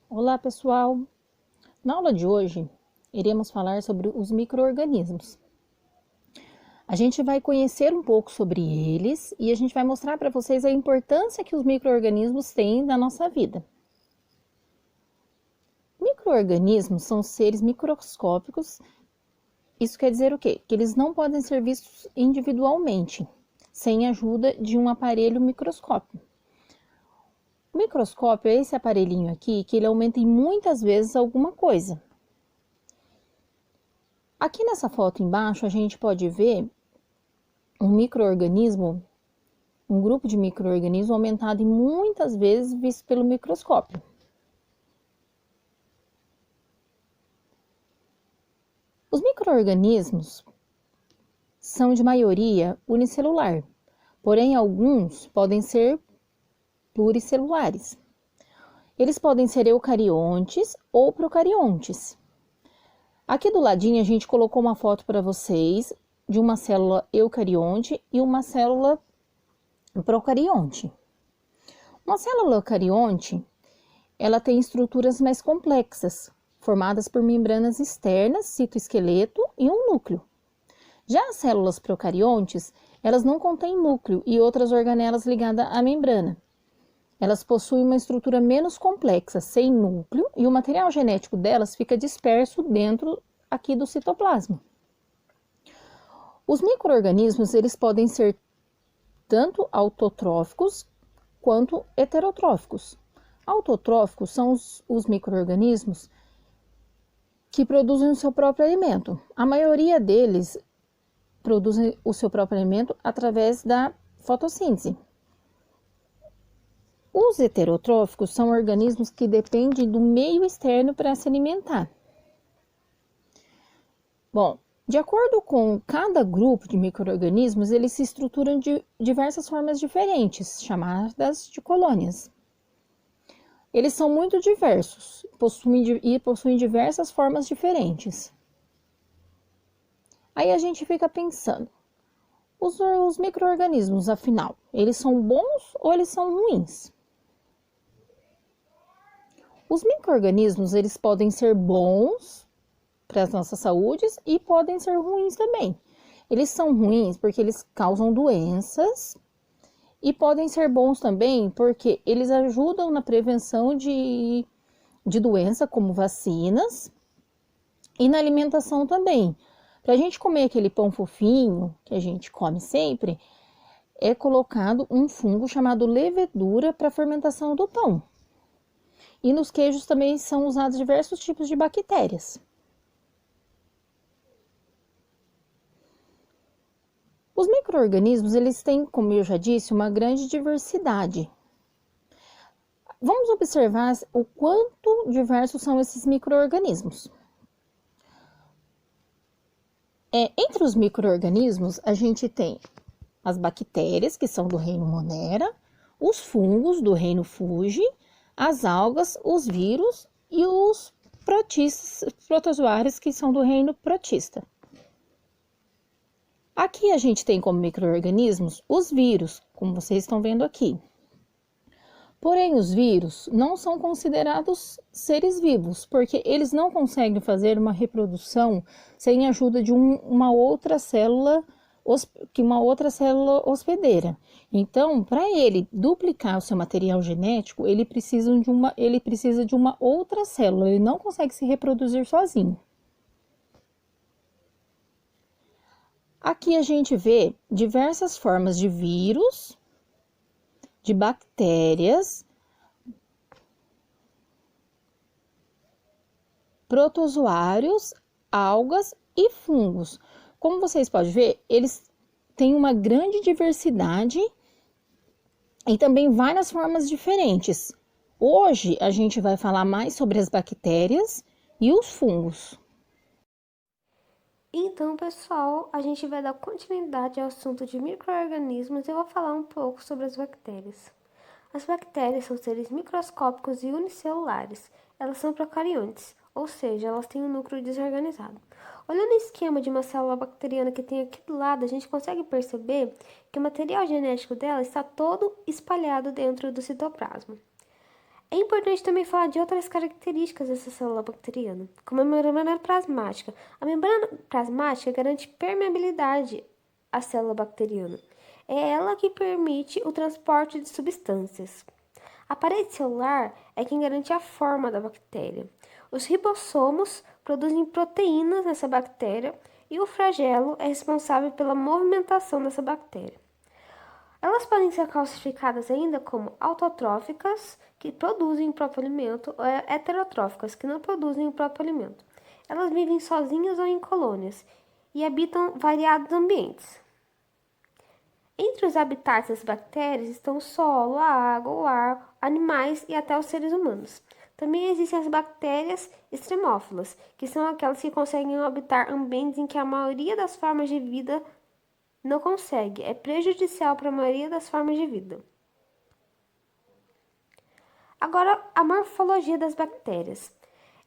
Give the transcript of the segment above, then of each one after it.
Olá, pessoal! Na aula de hoje, iremos falar sobre os micro-organismos. A gente vai conhecer um pouco sobre eles e a gente vai mostrar para vocês a importância que os micro-organismos têm na nossa vida. Micro-organismos são seres microscópicos. Isso quer dizer o quê? Que eles não podem ser vistos individualmente, sem a ajuda de um aparelho microscópio. O microscópio é esse aparelhinho aqui que ele aumenta em muitas vezes alguma coisa. Aqui nessa foto embaixo a gente pode ver um micro-organismo, um grupo de micro-organismos aumentado em muitas vezes visto pelo microscópio. Os micro-organismos são de maioria unicelular, porém alguns podem ser pluricelulares. Eles podem ser eucariontes ou procariontes. Aqui do ladinho a gente colocou uma foto para vocês de uma célula eucarionte e uma célula procarionte. Uma célula eucarionte, ela tem estruturas mais complexas, formadas por membranas externas, citoesqueleto e um núcleo. Já as células procariontes, elas não contêm núcleo e outras organelas ligadas à membrana. Elas possuem uma estrutura menos complexa, sem núcleo, e o material genético delas fica disperso dentro aqui do citoplasma. Os micro-organismos, eles podem ser tanto autotróficos quanto heterotróficos. Autotróficos são os micro-organismos que produzem o seu próprio alimento. A maioria deles produzem o seu próprio alimento através da fotossíntese. Os heterotróficos são organismos que dependem do meio externo para se alimentar. Bom, de acordo com cada grupo de micro-organismos, eles se estruturam de diversas formas diferentes, chamadas de colônias. Eles são muito diversos e possuem diversas formas diferentes. Aí a gente fica pensando, os micro-organismos, afinal, eles são bons ou eles são ruins? Os micro-organismos, eles podem ser bons para as nossas saúdes e podem ser ruins também. Eles são ruins porque eles causam doenças e podem ser bons também porque eles ajudam na prevenção de doença, como vacinas, e na alimentação também. Para a gente comer aquele pão fofinho que a gente come sempre, é colocado um fungo chamado levedura para a fermentação do pão. E nos queijos também são usados diversos tipos de bactérias. Os micro-organismos, eles têm, como eu já disse, uma grande diversidade. Vamos observar o quanto diversos são esses micro-organismos. Entre os micro-organismos, a gente tem as bactérias, que são do reino Monera, os fungos do reino Fuji, as algas, os vírus e os protozoários, que são do reino Protista. Aqui a gente tem como micro-organismos os vírus, como vocês estão vendo aqui. Porém, os vírus não são considerados seres vivos, porque eles não conseguem fazer uma reprodução sem a ajuda de uma outra célula hospedeira. Então, para ele duplicar o seu material genético, ele precisa de uma outra célula, ele não consegue se reproduzir sozinho. Aqui a gente vê diversas formas de vírus, de bactérias, protozoários, algas e fungos. Como vocês podem ver, eles têm uma grande diversidade e também várias formas diferentes. Hoje a gente vai falar mais sobre as bactérias e os fungos. Então, pessoal, a gente vai dar continuidade ao assunto de micro-organismos e eu vou falar um pouco sobre as bactérias. As bactérias são seres microscópicos e unicelulares. Elas são procariontes, ou seja, elas têm um núcleo desorganizado. Olhando o esquema de uma célula bacteriana que tem aqui do lado, a gente consegue perceber que o material genético dela está todo espalhado dentro do citoplasma. É importante também falar de outras características dessa célula bacteriana, como a membrana plasmática. A membrana plasmática garante permeabilidade à célula bacteriana. É ela que permite o transporte de substâncias. A parede celular é quem garante a forma da bactéria. Os ribossomos produzem proteínas nessa bactéria e o flagelo é responsável pela movimentação dessa bactéria. Elas podem ser classificadas ainda como autotróficas, que produzem o próprio alimento, ou heterotróficas, que não produzem o próprio alimento. Elas vivem sozinhas ou em colônias e habitam variados ambientes. Entre os habitats das bactérias estão o solo, a água, o ar, animais e até os seres humanos. Também existem as bactérias extremófilas, que são aquelas que conseguem habitar ambientes em que a maioria das formas de vida não consegue. É prejudicial para a maioria das formas de vida. Agora, a morfologia das bactérias.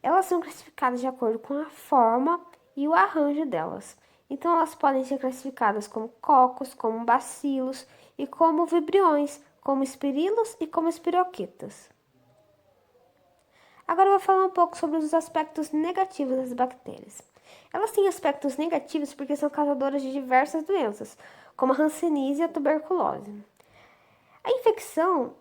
Elas são classificadas de acordo com a forma e o arranjo delas. Então, elas podem ser classificadas como cocos, como bacilos e como vibriões, como espirilos e como espiroquetas. Agora eu vou falar um pouco sobre os aspectos negativos das bactérias. Elas têm aspectos negativos porque são causadoras de diversas doenças, como a hanseníase e a tuberculose. A infecção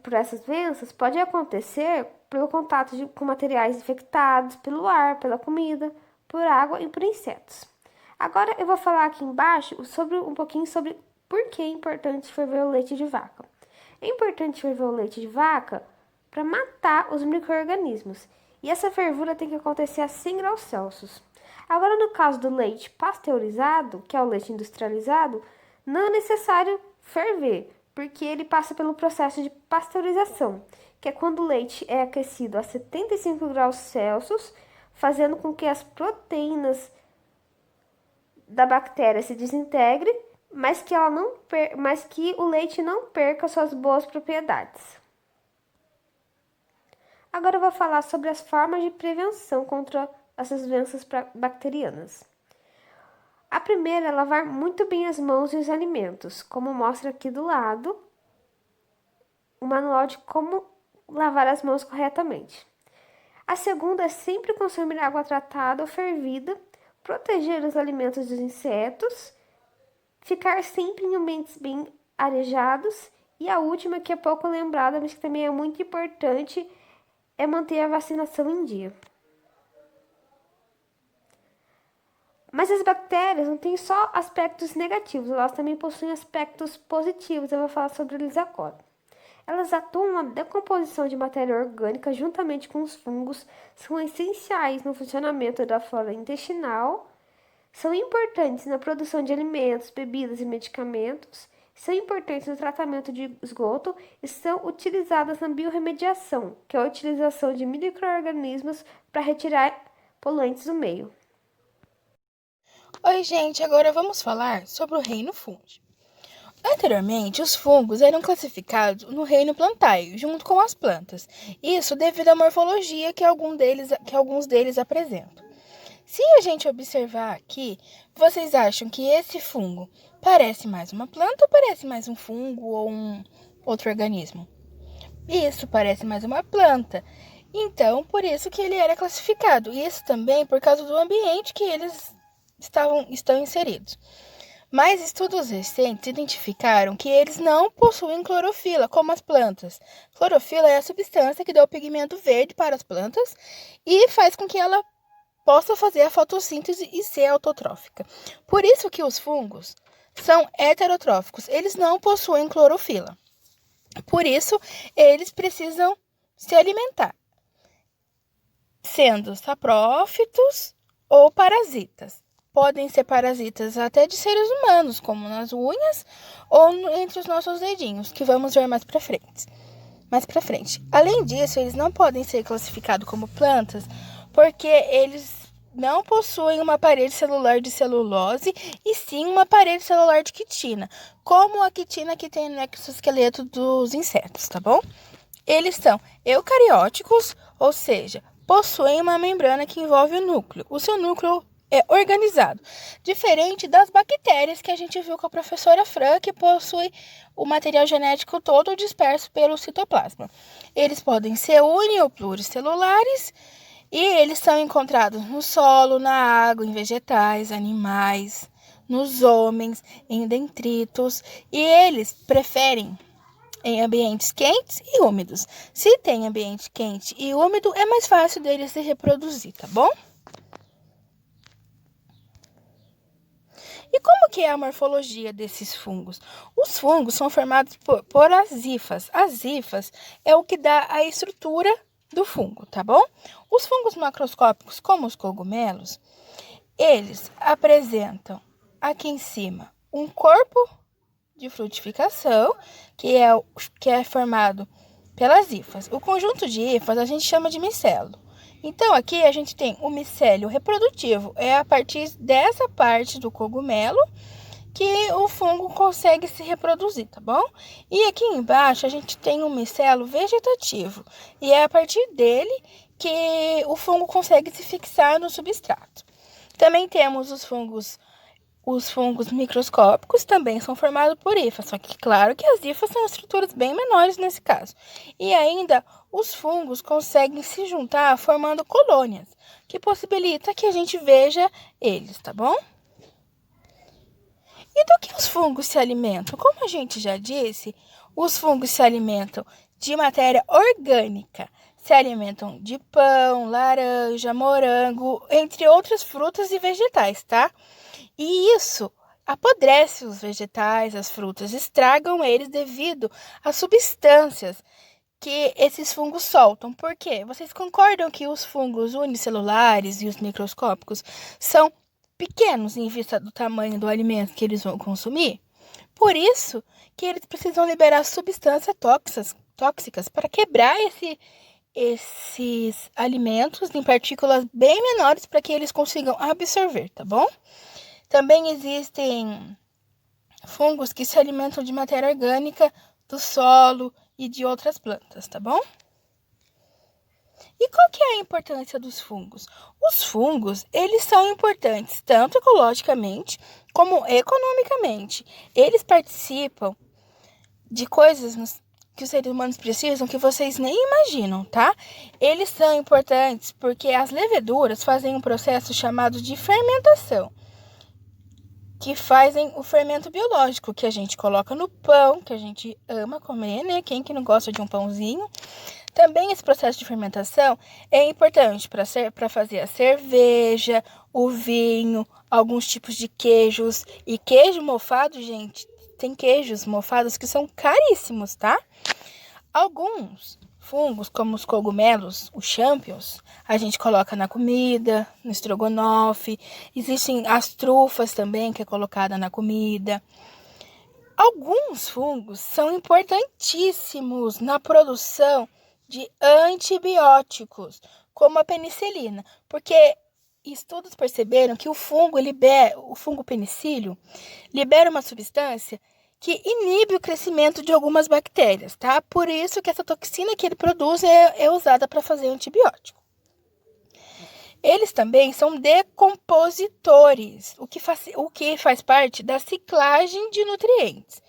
por essas doenças pode acontecer pelo contato com materiais infectados, pelo ar, pela comida, por água e por insetos. Agora eu vou falar aqui embaixo um pouquinho sobre por que é importante ferver o leite de vaca. É importante ferver o leite de vaca para matar os micro-organismos. E essa fervura tem que acontecer a 100 graus Celsius. Agora, no caso do leite pasteurizado, que é o leite industrializado, não é necessário ferver, porque ele passa pelo processo de pasteurização, que é quando o leite é aquecido a 75 graus Celsius, fazendo com que as proteínas da bactéria se desintegrem, mas que o leite não perca suas boas propriedades. Agora eu vou falar sobre as formas de prevenção contra essas doenças bacterianas. A primeira é lavar muito bem as mãos e os alimentos, como mostra aqui do lado o manual de como lavar as mãos corretamente. A segunda é sempre consumir água tratada ou fervida, proteger os alimentos dos insetos, ficar sempre em ambientes bem arejados. E a última, que é pouco lembrada, mas que também é muito importante, é manter a vacinação em dia. Mas as bactérias não têm só aspectos negativos, elas também possuem aspectos positivos. Eu vou falar sobre eles agora. Elas atuam na decomposição de matéria orgânica juntamente com os fungos, são essenciais no funcionamento da flora intestinal, são importantes na produção de alimentos, bebidas e medicamentos, são importantes no tratamento de esgoto e são utilizadas na biorremediação, que é a utilização de micro-organismos para retirar poluentes do meio. Oi, gente, agora vamos falar sobre o reino fúngico. Anteriormente, os fungos eram classificados no reino plantae, junto com as plantas. Isso devido à morfologia que alguns deles apresentam. Se a gente observar aqui, vocês acham que esse fungo parece mais uma planta ou parece mais um fungo ou um outro organismo? Isso, parece mais uma planta. Então, por isso que ele era classificado. Isso também por causa do ambiente que eles estão inseridos. Mas estudos recentes identificaram que eles não possuem clorofila, como as plantas. Clorofila é a substância que dá o pigmento verde para as plantas e faz com que ela possa fazer a fotossíntese e ser autotrófica. Por isso que os fungos são heterotróficos, eles não possuem clorofila. Por isso, eles precisam se alimentar, sendo saprófitos ou parasitas. Podem ser parasitas até de seres humanos, como nas unhas ou entre os nossos dedinhos, que vamos ver mais para frente. Além disso, eles não podem ser classificados como plantas, porque eles não possuem uma parede celular de celulose, e sim uma parede celular de quitina, como a quitina que tem no exoesqueleto dos insetos, tá bom? Eles são eucarióticos, ou seja, possuem uma membrana que envolve o núcleo. O seu núcleo organizado, diferente das bactérias que a gente viu com a professora Fran, que possui o material genético todo disperso pelo citoplasma. Eles podem ser uni- ou pluricelulares e eles são encontrados no solo, na água, em vegetais, animais, nos homens, em detritos, e eles preferem em ambientes quentes e úmidos. Se tem ambiente quente e úmido, é mais fácil deles se reproduzir, tá bom? E como que é a morfologia desses fungos? Os fungos são formados por as hifas. As hifas é o que dá a estrutura do fungo, tá bom? Os fungos macroscópicos, como os cogumelos, eles apresentam aqui em cima um corpo de frutificação, que é formado pelas hifas. O conjunto de hifas a gente chama de micelo. Então, aqui a gente tem o micélio reprodutivo. É a partir dessa parte do cogumelo que o fungo consegue se reproduzir, tá bom? E aqui embaixo a gente tem o micélio vegetativo. E é a partir dele que o fungo consegue se fixar no substrato. Também temos os fungos microscópicos, também são formados por hifas, só que claro que as hifas são estruturas bem menores nesse caso. E ainda os fungos conseguem se juntar formando colônias, que possibilita que a gente veja eles, tá bom? E do que os fungos se alimentam? Como a gente já disse, os fungos se alimentam de matéria orgânica. Se alimentam de pão, laranja, morango, entre outras frutas e vegetais, tá? E isso apodrece os vegetais, as frutas, estragam eles devido às substâncias que esses fungos soltam. Por quê? Vocês concordam que os fungos unicelulares e os microscópicos são pequenos em vista do tamanho do alimento que eles vão consumir? Por isso que eles precisam liberar substâncias tóxicas para quebrar esses alimentos em partículas bem menores para que eles consigam absorver, tá bom? Também existem fungos que se alimentam de matéria orgânica do solo e de outras plantas, tá bom? E qual que é a importância dos fungos? Os fungos, eles são importantes tanto ecologicamente como economicamente. Eles participam de coisas que os seres humanos precisam que vocês nem imaginam, tá? Eles são importantes porque as leveduras fazem um processo chamado de fermentação, que fazem o fermento biológico, que a gente coloca no pão, que a gente ama comer, né? Quem que não gosta de um pãozinho? Também esse processo de fermentação é importante para fazer a cerveja, o vinho, alguns tipos de queijos. E queijo mofado, gente, tem queijos mofados que são caríssimos, tá? Alguns fungos, como os cogumelos, os champignons, a gente coloca na comida, no estrogonofe. Existem as trufas também, que é colocada na comida. Alguns fungos são importantíssimos na produção de antibióticos, como a penicilina, porque estudos perceberam que o fungo penicílio libera uma substância que inibe o crescimento de algumas bactérias, tá? Por isso que essa toxina que ele produz é usada para fazer antibiótico. Eles também são decompositores, o que faz parte da ciclagem de nutrientes.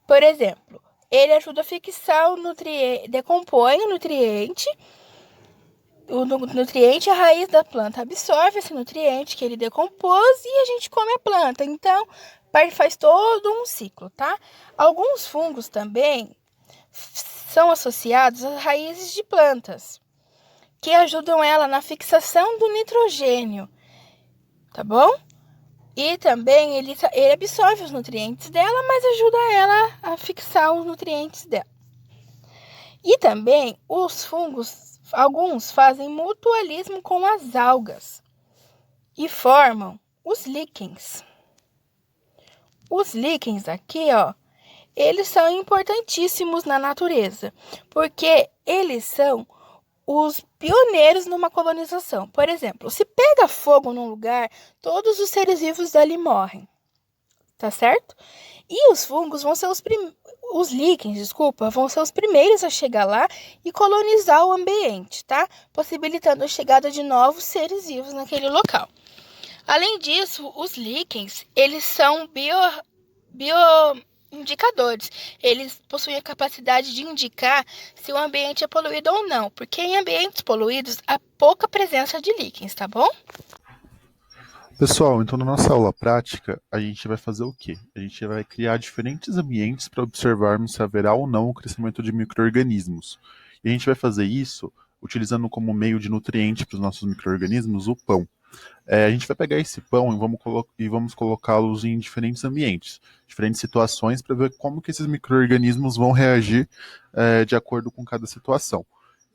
Por exemplo, ele ajuda a fixar o nutriente, decompõe o nutriente, a raiz da planta absorve esse nutriente que ele decompôs e a gente come a planta. Então, faz todo um ciclo, tá? Alguns fungos também são associados às raízes de plantas, que ajudam ela na fixação do nitrogênio, tá bom? E também ele absorve os nutrientes dela, mas ajuda ela a fixar os nutrientes dela. E também os fungos, alguns fazem mutualismo com as algas e formam os líquens. Os líquens aqui, ó, eles são importantíssimos na natureza, porque eles são os pioneiros numa colonização. Por exemplo, se pega fogo num lugar, todos os seres vivos dali morrem, tá certo? E os fungos vão ser os líquens, desculpa, vão ser os primeiros a chegar lá e colonizar o ambiente, tá? Possibilitando a chegada de novos seres vivos naquele local. Além disso, os líquens, eles são bioindicadores. Eles possuem a capacidade de indicar se o ambiente é poluído ou não, porque em ambientes poluídos há pouca presença de líquens, tá bom? Pessoal, então na nossa aula prática, a gente vai fazer o quê? A gente vai criar diferentes ambientes para observarmos se haverá ou não o crescimento de micro-organismos. E a gente vai fazer isso utilizando como meio de nutriente para os nossos micro-organismos o pão. A gente vai pegar esse pão e vamos colocá-los em diferentes ambientes, diferentes situações, para ver como que esses micro-organismos vão reagir de acordo com cada situação.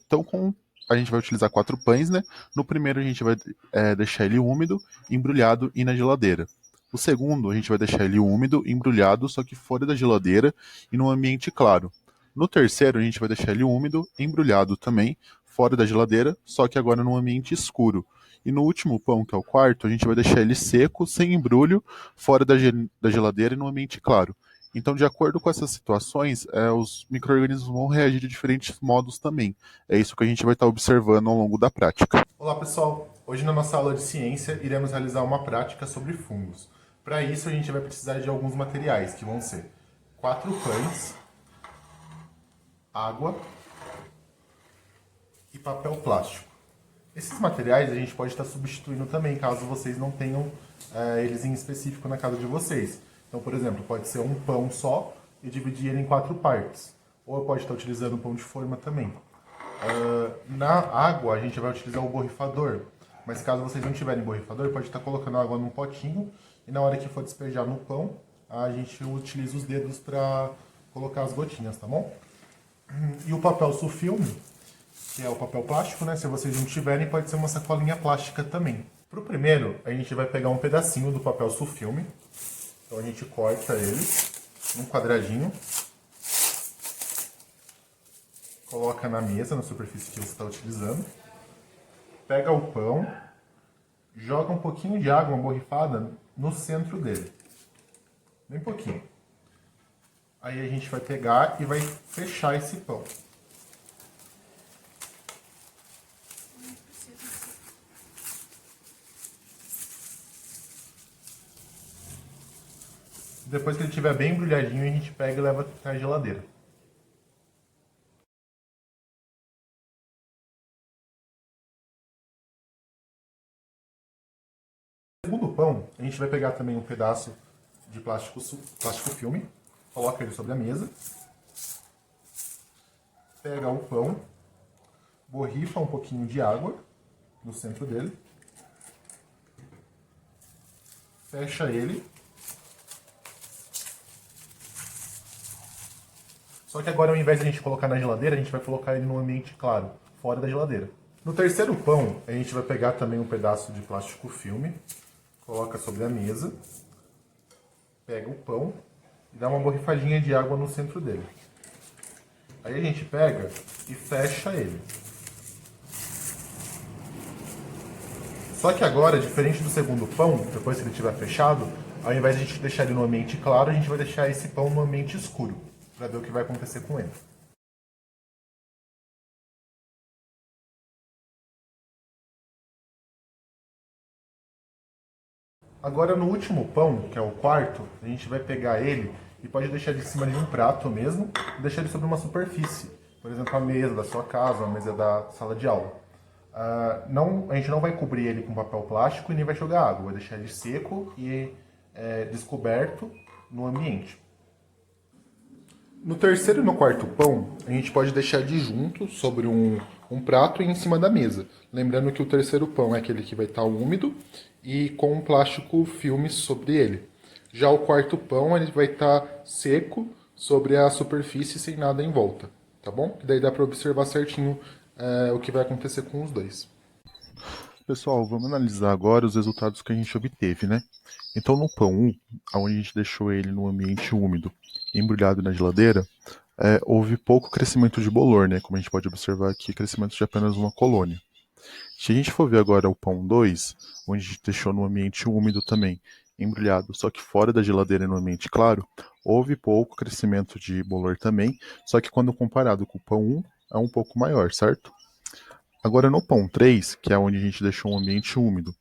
Então, a gente vai utilizar 4 pães, né? No primeiro a gente vai deixar ele úmido, embrulhado e na geladeira. O segundo a gente vai deixar ele úmido, embrulhado, só que fora da geladeira e num ambiente claro. No terceiro a gente vai deixar ele úmido, embrulhado também, fora da geladeira, só que agora num ambiente escuro. E no último pão, que é o quarto, a gente vai deixar ele seco, sem embrulho, fora da geladeira e num ambiente claro. Então, de acordo com essas situações, os micro-organismos vão reagir de diferentes modos também. É isso que a gente vai estar observando ao longo da prática. Olá pessoal, hoje na nossa aula de ciência iremos realizar uma prática sobre fungos. Para isso a gente vai precisar de alguns materiais, que vão ser 4 pães, água e papel plástico. Esses materiais a gente pode estar substituindo também, caso vocês não tenham eles em específico na casa de vocês. Então, por exemplo, pode ser um pão só e dividir ele em 4 partes. Ou pode estar utilizando um pão de forma também. Na água, a gente vai utilizar o borrifador. Mas caso vocês não tiverem borrifador, pode estar colocando a água num potinho. E na hora que for despejar no pão, a gente utiliza os dedos para colocar as gotinhas, tá bom? E o papel sulfilme, que é o papel plástico, né? Se vocês não tiverem, pode ser uma sacolinha plástica também. Para o primeiro, a gente vai pegar um pedacinho do papel sulfilme. Então a gente corta ele num quadradinho, coloca na mesa, na superfície que você está utilizando, pega o pão, joga um pouquinho de água, uma borrifada, no centro dele, bem pouquinho. Aí a gente vai pegar e vai fechar esse pão. Depois que ele estiver bem embrulhadinho, a gente pega e leva para a geladeira. No segundo pão, a gente vai pegar também um pedaço de plástico filme, coloca ele sobre a mesa, pega o pão, borrifa um pouquinho de água no centro dele, fecha ele. Só que agora, ao invés de a gente colocar na geladeira, a gente vai colocar ele num ambiente claro, fora da geladeira. No terceiro pão, a gente vai pegar também um pedaço de plástico filme, coloca sobre a mesa, pega o pão e dá uma borrifadinha de água no centro dele. Aí a gente pega e fecha ele. Só que agora, diferente do segundo pão, depois que ele estiver fechado, ao invés de a gente deixar ele no ambiente claro, a gente vai deixar esse pão no ambiente escuro, para ver o que vai acontecer com ele. Agora no último pão, que é o quarto, a gente vai pegar ele e pode deixar ele em cima de um prato mesmo, e deixar ele sobre uma superfície, por exemplo, a mesa da sua casa, a mesa da sala de aula. A gente não vai cobrir ele com papel plástico e nem vai jogar água, vai deixar ele seco e descoberto no ambiente. No terceiro e no quarto pão, a gente pode deixar de junto sobre um prato e em cima da mesa. Lembrando que o terceiro pão é aquele que vai estar úmido e com um plástico filme sobre ele. Já o quarto pão, ele vai estar seco sobre a superfície sem nada em volta, tá bom? Que daí dá para observar certinho o que vai acontecer com os dois. Pessoal, vamos analisar agora os resultados que a gente obteve, né? Então, no pão 1, onde a gente deixou ele no ambiente úmido, embrulhado na geladeira, houve pouco crescimento de bolor, né? Como a gente pode observar aqui, crescimento de apenas uma colônia. Se a gente for ver agora o pão 2, onde a gente deixou no ambiente úmido também, embrulhado, só que fora da geladeira e no ambiente claro, houve pouco crescimento de bolor também, só que quando comparado com o pão 1, é um pouco maior, certo? Agora no pão 3, que é onde a gente deixou um ambiente úmido,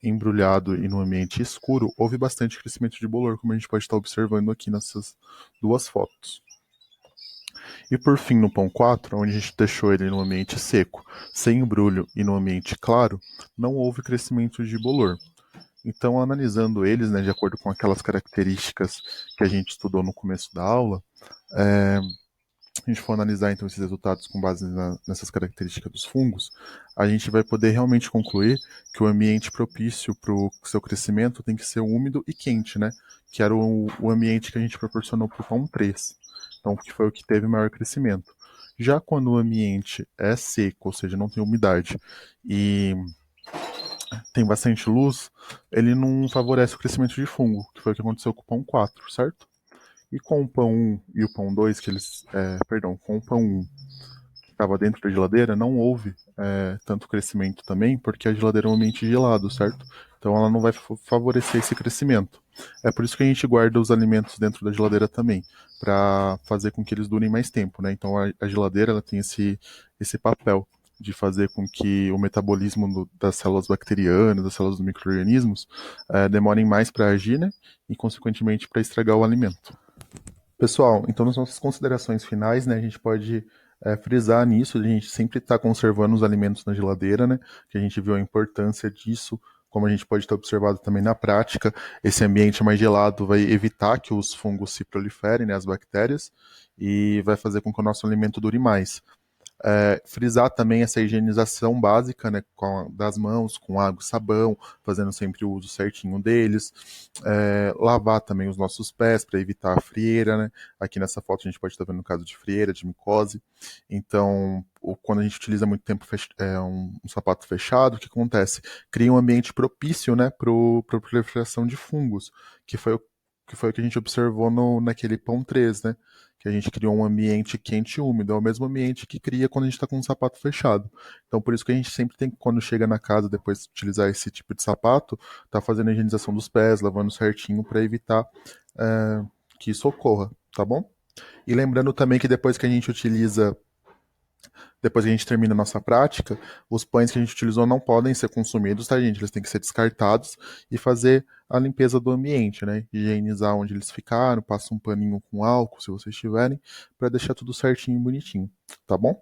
embrulhado e no ambiente escuro, houve bastante crescimento de bolor, como a gente pode estar observando aqui nessas duas fotos. E por fim, no pão 4, onde a gente deixou ele no ambiente seco, sem embrulho e no ambiente claro, não houve crescimento de bolor. Então, analisando eles, né, de acordo com aquelas características que a gente estudou no começo da aula, a gente for analisar então esses resultados com base nessas características dos fungos, a gente vai poder realmente concluir que o ambiente propício para o seu crescimento tem que ser úmido e quente, né? Que era o ambiente que a gente proporcionou para o pão 3. Então, que foi o que teve maior crescimento. Já quando o ambiente é seco, ou seja, não tem umidade e tem bastante luz, ele não favorece o crescimento de fungo, que foi o que aconteceu com o pão 4, certo? E com o pão 1 e o pão 2, com o pão 1 que estava dentro da geladeira, não houve tanto crescimento também, porque a geladeira é um ambiente gelado, certo? Então ela não vai favorecer esse crescimento. É por isso que a gente guarda os alimentos dentro da geladeira também, para fazer com que eles durem mais tempo, né? Então a geladeira ela tem esse papel de fazer com que o metabolismo das células bacterianas, das células dos micro-organismos, demorem mais para agir, né? E consequentemente para estragar o alimento. Pessoal, então nas nossas considerações finais, né, a gente pode frisar nisso, a gente sempre está conservando os alimentos na geladeira, né, que a gente viu a importância disso, como a gente pode ter observado também na prática, esse ambiente mais gelado vai evitar que os fungos se proliferem, né, as bactérias, e vai fazer com que o nosso alimento dure mais. Frisar também essa higienização básica, né, das mãos, com água e sabão, fazendo sempre o uso certinho deles. Lavar também os nossos pés para evitar a frieira, né? Aqui nessa foto a gente pode estar vendo o caso de frieira, de micose. Então, quando a gente utiliza muito tempo um sapato fechado, o que acontece? Cria um ambiente propício, né, para a proliferação de fungos, que foi o que a gente observou naquele pão 3, né? Que a gente criou um ambiente quente e úmido, é o mesmo ambiente que cria quando a gente está com um sapato fechado. Então, por isso que a gente sempre tem que, quando chega na casa, depois de utilizar esse tipo de sapato, tá fazendo a higienização dos pés, lavando certinho para evitar que isso ocorra, tá bom? E lembrando também que depois que a gente termina a nossa prática, os pães que a gente utilizou não podem ser consumidos, tá, gente? Eles têm que ser descartados e fazer a limpeza do ambiente, né? Higienizar onde eles ficaram, passa um paninho com álcool, se vocês tiverem, para deixar tudo certinho e bonitinho, tá bom?